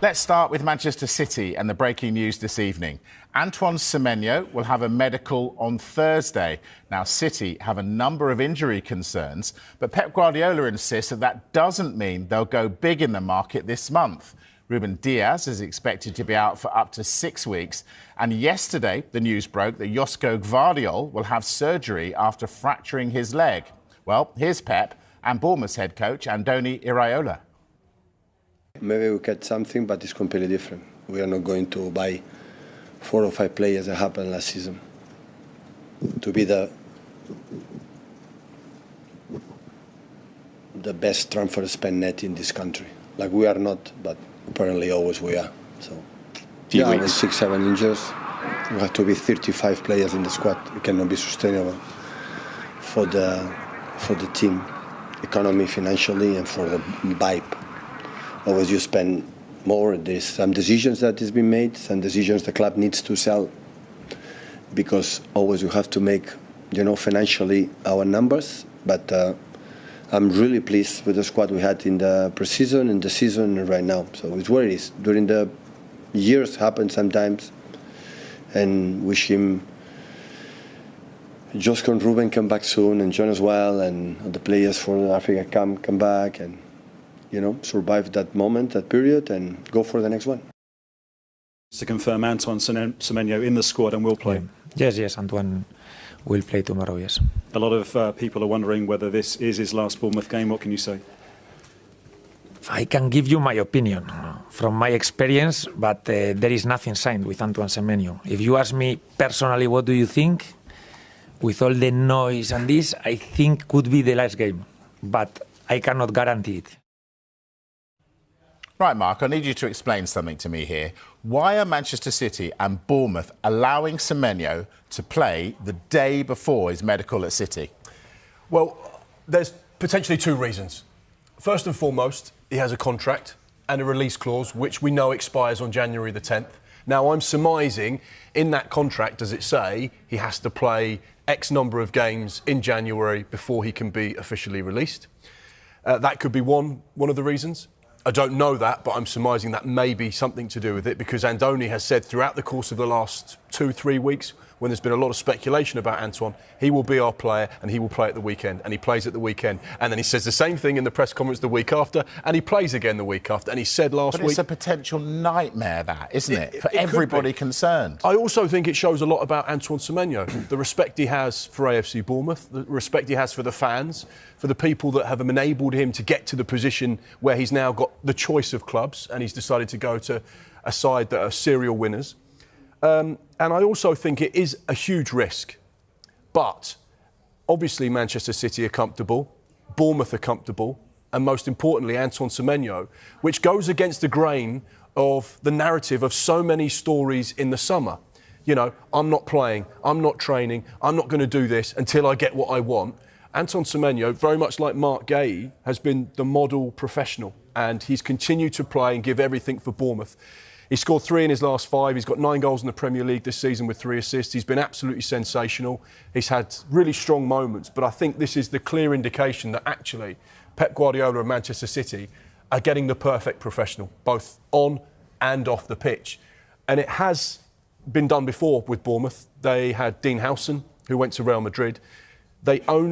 Let's start with Manchester City and the breaking news this evening. Antoine Semenyo will have a medical on Thursday. Now, City have a number of injury concerns, but Pep Guardiola insists that doesn't mean they'll go big in the market this month. Ruben Diaz is expected to be out for up to 6 weeks. And yesterday, the news broke that Josko Gvardiol will have surgery after fracturing his leg. Well, here's Pep and Bournemouth's head coach, Andoni Iraola. Maybe we get something, but it's completely different. We are not going to buy 4 or 5 players that happened last season to be the best transfer spend net in this country. Like we are not, but apparently always we are. So yeah, with 6-7 injuries, we have to be 35 players in the squad. It cannot be sustainable for the team, economy, financially, and for the vibe. Always you spend more. There's some decisions that has been made, some decisions the club needs to sell, because always you have to make, financially our numbers. But I'm really pleased with the squad we had in the pre-season and the season right now. So it's what it is. During the years happen sometimes, and wish him, Josko and Ruben come back soon, and John as well, and the players for Africa come back, and survive that moment, that period, and go for the next one. To confirm, Antoine Semenyo in the squad and will play. Yes, Antoine will play tomorrow, yes. A lot of people are wondering whether this is his last Bournemouth game. What can you say? I can give you my opinion from my experience, but there is nothing signed with Antoine Semenyo. If you ask me personally, what do you think? With all the noise and this, I think could be the last game, but I cannot guarantee it. Right, Mark, I need you to explain something to me here. Why are Manchester City and Bournemouth allowing Semenyo to play the day before his medical at City? Well, there's potentially 2 reasons. First and foremost, he has a contract and a release clause, which we know expires on January the 10th. Now, I'm surmising in that contract, does it say he has to play X number of games in January before he can be officially released? That could be one of the reasons. I don't know that, but I'm surmising that may be something to do with it, because Andoni has said throughout the course of the last 2-3 weeks, when there's been a lot of speculation about Antoine, he will be our player and he will play at the weekend, and he plays at the weekend. And then he says the same thing in the press conference the week after, and he plays again the week after. And he said last week... But it's a potential nightmare, that, isn't it? For everybody concerned. I also think it shows a lot about Antoine Semenyo, the respect he has for AFC Bournemouth, the respect he has for the fans, for the people that have enabled him to get to the position where he's now got the choice of clubs, and he's decided to go to a side that are serial winners. And I also think it is a huge risk. But obviously Manchester City are comfortable, Bournemouth are comfortable, and most importantly Antoine Semenyo, which goes against the grain of the narrative of so many stories in the summer. I'm not playing, I'm not training, I'm not going to do this until I get what I want. Antoine Semenyo, very much like Marc Guehi, has been the model professional, and he's continued to play and give everything for Bournemouth. He scored 3 in his last 5. He's got 9 goals in the Premier League this season with 3 assists. He's been absolutely sensational. He's had really strong moments, but I think this is the clear indication that actually Pep Guardiola and Manchester City are getting the perfect professional, both on and off the pitch. And it has been done before with Bournemouth. They had Dean Howson, who went to Real Madrid. They only